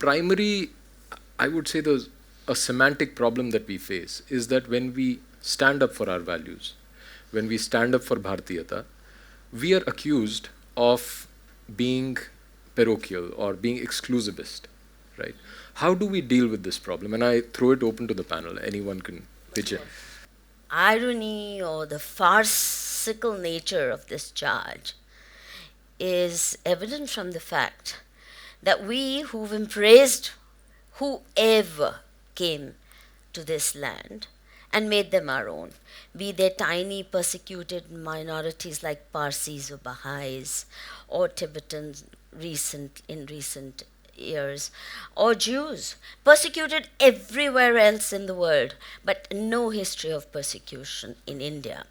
primary, I would say, a semantic problem that we face is that when we stand up for our values, when we stand up for Bhartiyata, we are accused of being parochial or being exclusivist, right? How do we deal with this problem? And I throw it open to the panel. Anyone can pitch in. Irony or the farcical nature of this charge is evident from the fact that we who've embraced whoever came to this land and made them our own, be they tiny persecuted minorities like Parsis or Baha'is or Tibetans in recent years, or Jews, persecuted everywhere else in the world, but no history of persecution in India.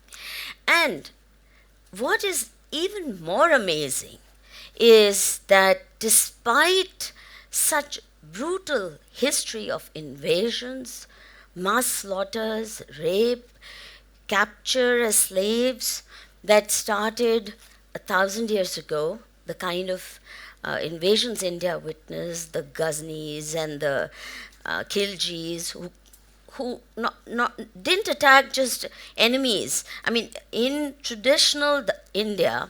And what is even more amazing is that despite such brutal history of invasions, mass slaughters, rape, capture as slaves that started 1,000 years ago, the kind of invasions India witnessed, the Ghaznis and the Khiljis, who didn't attack just enemies. I mean, in traditional India,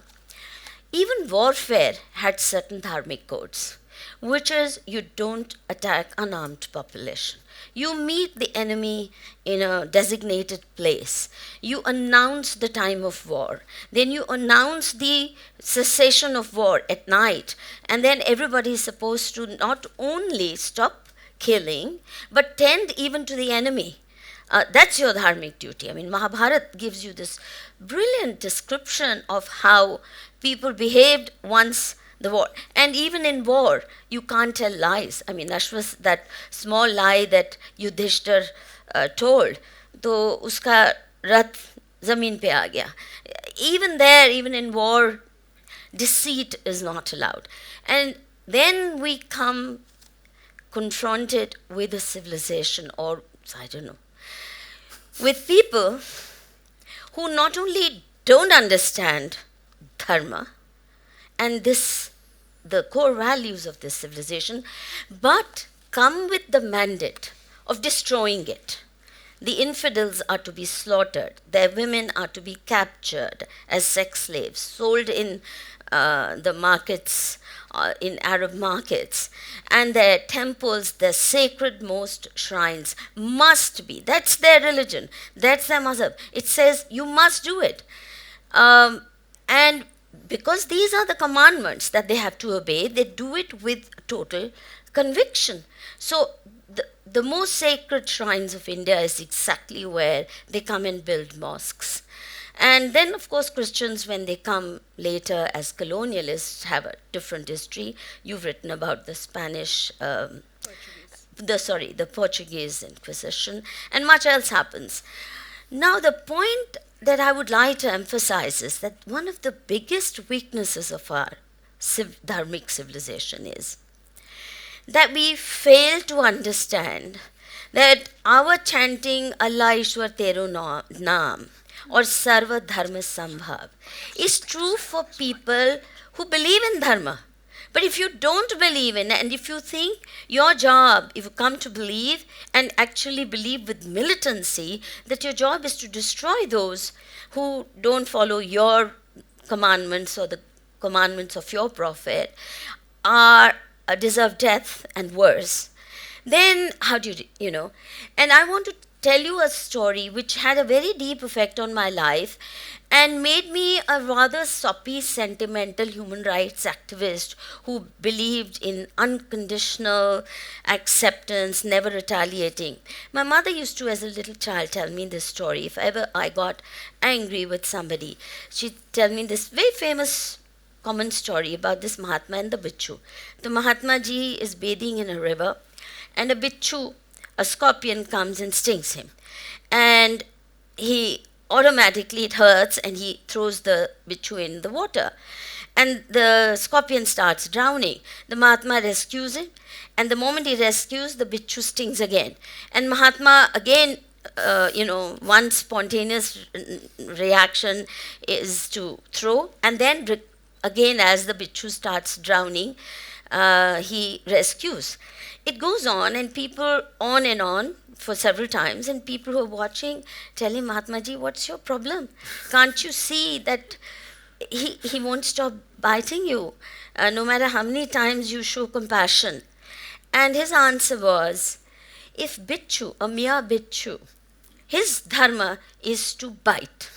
even warfare had certain dharmic codes, which is you don't attack unarmed population. You meet the enemy in a designated place. You announce the time of war. Then you announce the cessation of war at night. And then everybody is supposed to not only stop killing, but tend even to the enemy. That's your dharmic duty. I mean, Mahabharata gives you this brilliant description of how people behaved once the war. And even in war, you can't tell lies. I mean, that small lie that Yudhishthir told, to uska rath zameen pe aa gaya. Even there, even in war, deceit is not allowed. And then we come confronted with a civilization, or I don't know, with people who not only don't understand dharma and the core values of this civilization, but come with the mandate of destroying it. The infidels are to be slaughtered. Their women are to be captured as sex slaves, sold in the markets, in Arab markets. And their temples, their sacred most shrines must be. That's their religion. That's their mazhab. It says you must do it. And because these are the commandments that they have to obey, they do it with total conviction. So the most sacred shrines of India is exactly where they come and build mosques. And then, of course, Christians, when they come later as colonialists, have a different history. You've written about the Spanish, the Portuguese Inquisition, and much else happens. Now, the point that I would like to emphasize is that one of the biggest weaknesses of our dharmic civilization is that we fail to understand that our chanting Allah Ishwar Tero Naam or Sarva Dharma Sambhav is true for people who believe in Dharma. But if you don't believe in it, and if you think your job, if you come to believe and actually believe with militancy, that your job is to destroy those who don't follow your commandments or the commandments of your prophet, are deserve death and worse, then how do you know? And I want to tell you a story which had a very deep effect on my life and made me a rather soppy, sentimental human rights activist who believed in unconditional acceptance, never retaliating. My mother used to, as a little child, tell me this story. If ever I got angry with somebody, she'd tell me this very famous common story about this Mahatma and the Bichu. The Mahatma ji is bathing in a river, and a Bichu, a scorpion, comes and stings him. And he automatically, it hurts, and he throws the Bichu in the water. And the scorpion starts drowning. The Mahatma rescues him, and the moment he rescues, the Bichu stings again. And Mahatma again, one spontaneous reaction is to throw, and then again, as the Bichu starts drowning, he rescues. It goes and people on and on for several times, and people who are watching tell him, Mahatma Ji, what's your problem? Can't you see that he won't stop biting you, no matter how many times you show compassion? And his answer was, if Bichu, a mere Bichu, his dharma is to bite.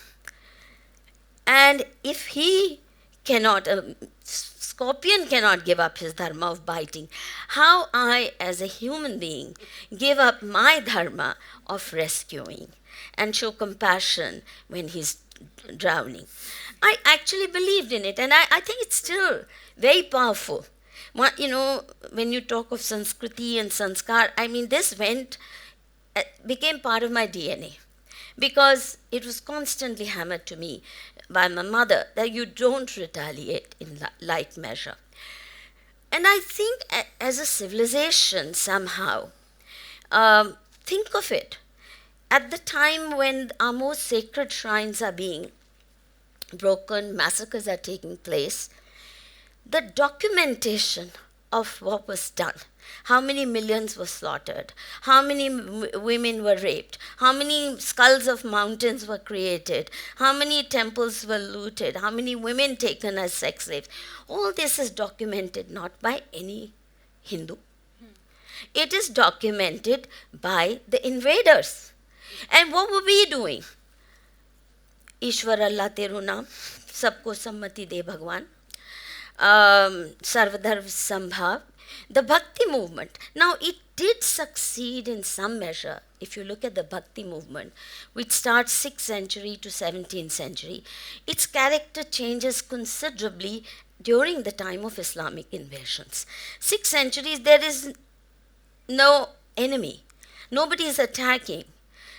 And if he cannot, a scorpion cannot give up his dharma of biting, how I, as a human being, give up my dharma of rescuing and show compassion when he's drowning? I actually believed in it, and I think it's still very powerful. You know, when you talk of Sanskriti and Sanskar, I mean, this became part of my DNA, because it was constantly hammered to me by my mother that you don't retaliate in like measure. And I think as a civilization, somehow, think of it. At the time when our most sacred shrines are being broken, massacres are taking place, the documentation of what was done, how many millions were slaughtered, how many women were raped, how many skulls of mountains were created, how many temples were looted, how many women taken as sex slaves, all this is documented not by any Hindu. It is documented by the invaders. And what were we doing? Ishwar Allah Teru Naam, Sabko Sammati De Bhagwan, Sarvadharv Sambhav, the Bhakti movement. Now, it did succeed in some measure. If you look at the Bhakti movement, which starts 6th century to 17th century, its character changes considerably during the time of Islamic invasions. 6th century, there is no enemy. Nobody is attacking.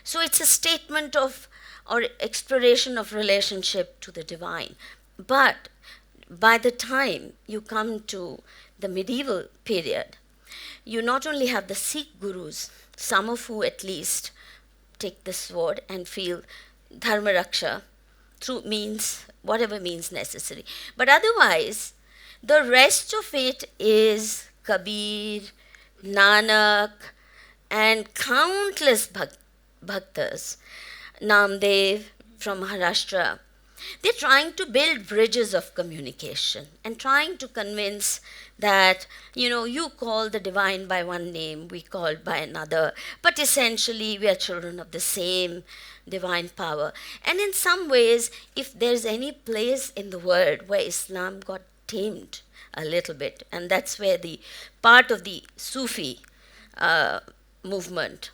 So it's a statement of or exploration of relationship to the divine. But by the time you come to the medieval period, you not only have the Sikh gurus, some of who at least take the sword and feel dharma raksha through means, whatever means necessary. But otherwise, the rest of it is Kabir, Nanak, and countless bhaktas, Namdev from Maharashtra. They're trying to build bridges of communication and trying to convince that, you know, you call the divine by one name, we call by another, but essentially we are children of the same divine power. And in some ways, if there's any place in the world where Islam got tamed a little bit, and that's where the part of the Sufi movement,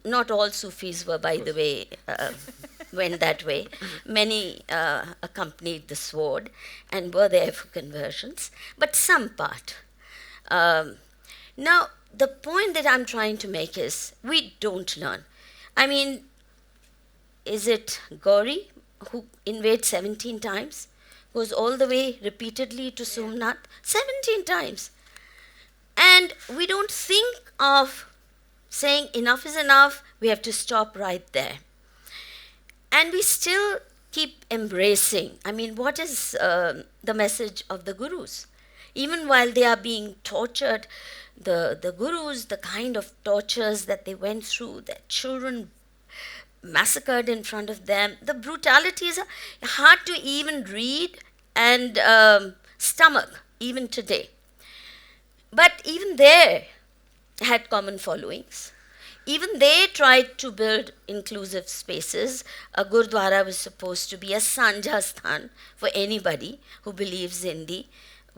not all Sufis were, by the way, went that way. Many accompanied the sword and were there for conversions, but some part. Now, the point that I'm trying to make is we don't learn. I mean, is it Gauri who invades 17 times? Goes all the way repeatedly to Somnath? 17 times. And we don't think of saying enough is enough, we have to stop right there. And we still keep embracing. I mean, what is the message of the gurus? Even while they are being tortured, the gurus, the kind of tortures that they went through, their children massacred in front of them, the brutalities are hard to even read and stomach, even today. But even they had common followings. Even they tried to build inclusive spaces. A Gurdwara was supposed to be a Sanja Sthan for anybody who believes in the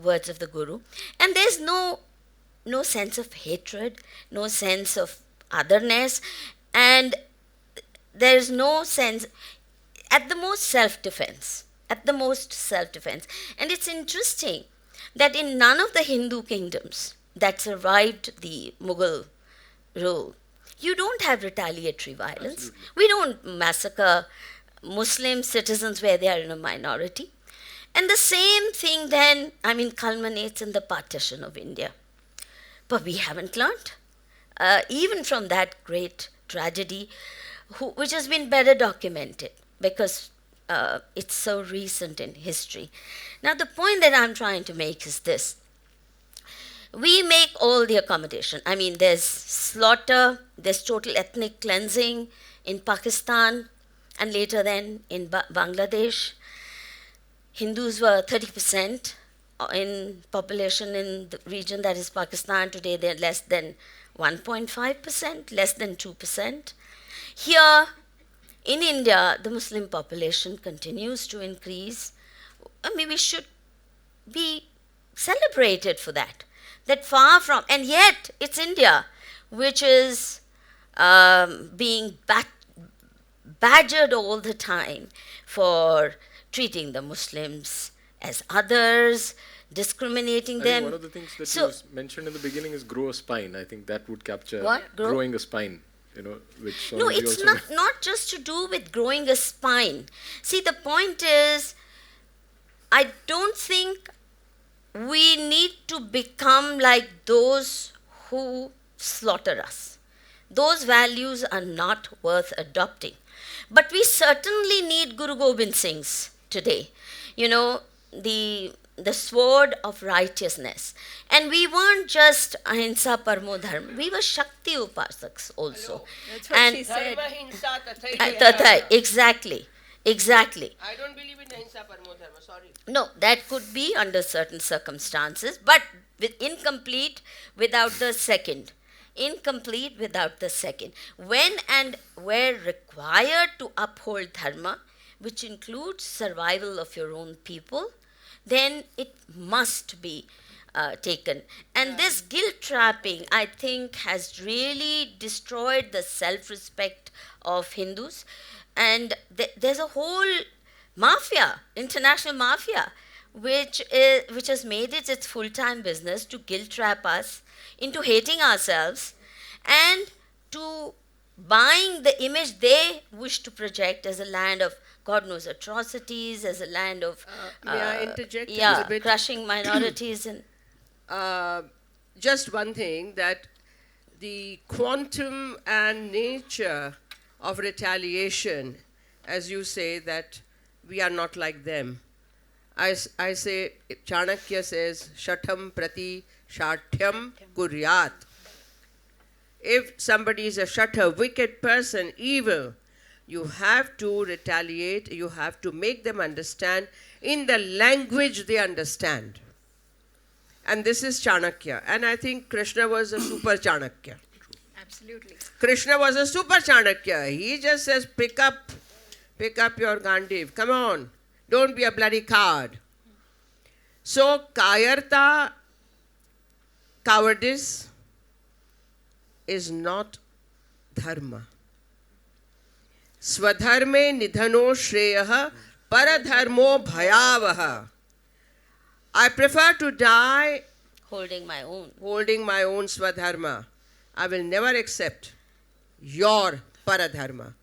words of the Guru. And there's no sense of hatred, no sense of otherness, and there's no sense, at the most self-defense. And it's interesting that in none of the Hindu kingdoms that survived the Mughal rule, you don't have retaliatory violence. Absolutely. We don't massacre Muslim citizens where they are in a minority. And the same thing then, culminates in the partition of India. But we haven't learned, even from that great tragedy, which has been better documented because it's so recent in history. Now, the point that I'm trying to make is this. We make all the accommodation. I mean, there's slaughter, there's total ethnic cleansing in Pakistan, and later then in Bangladesh. Hindus were 30% in population in the region that is Pakistan. Today they're less than 1.5%, less than 2%. Here in India, the Muslim population continues to increase. I mean, we should be celebrated for that. That far from, and yet it's India which is being badgered all the time for treating the Muslims as others, discriminating I them. think one of the things that you mentioned in the beginning is grow a spine. I think that would capture What? growing a spine, which No, Sonali it's also not just to do with growing a spine. See, the point is, I don't think we need to become like those who slaughter us. Those values are not worth adopting. But we certainly need Guru Gobind Singh's today. The sword of righteousness. And we weren't just Ahimsa Parmo Dharma. We were Shakti Upasaks also. That's what she said. Dharma, hinsa, tathai. Exactly. I don't believe in ahimsa paramo dharma, sorry. No, that could be under certain circumstances, but incomplete without the second. Incomplete without the second. When and where required to uphold dharma, which includes survival of your own people, then it must be taken. And this guilt trapping, I think, has really destroyed the self-respect of Hindus. And there's a whole mafia, international mafia, which has made it its full-time business to guilt trap us into hating ourselves and to buying the image they wish to project as a land of God knows atrocities, as a land of May I interject a little bit? crushing minorities and Just one thing, that the quantum and nature of retaliation, as you say, that we are not like them. I say, Chanakya says, Shatham prati shathyam kuryat. If somebody is a Shatha, wicked person, evil, you have to retaliate, you have to make them understand in the language they understand. And this is Chanakya. And I think Krishna was a super Chanakya. Absolutely. Krishna was a super Chanakya. He just says, pick up your Gandiv. Come on. Don't be a bloody coward. So, kayarta, cowardice, is not dharma. Swadharme nidhano shreyaha paradharmo bhayavaha. I prefer to die holding my own. swadharma. I will never accept your paradharma.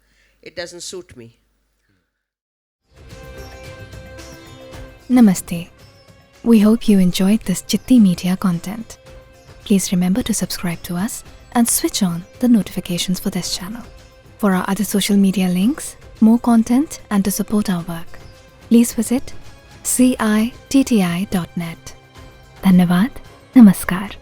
It doesn't suit me. Namaste. We hope you enjoyed this Chitti Media content. Please remember to subscribe to us and switch on the notifications for this channel. For our other social media links, more content, and to support our work, please visit citti.net. Dhanyavad. Namaskar.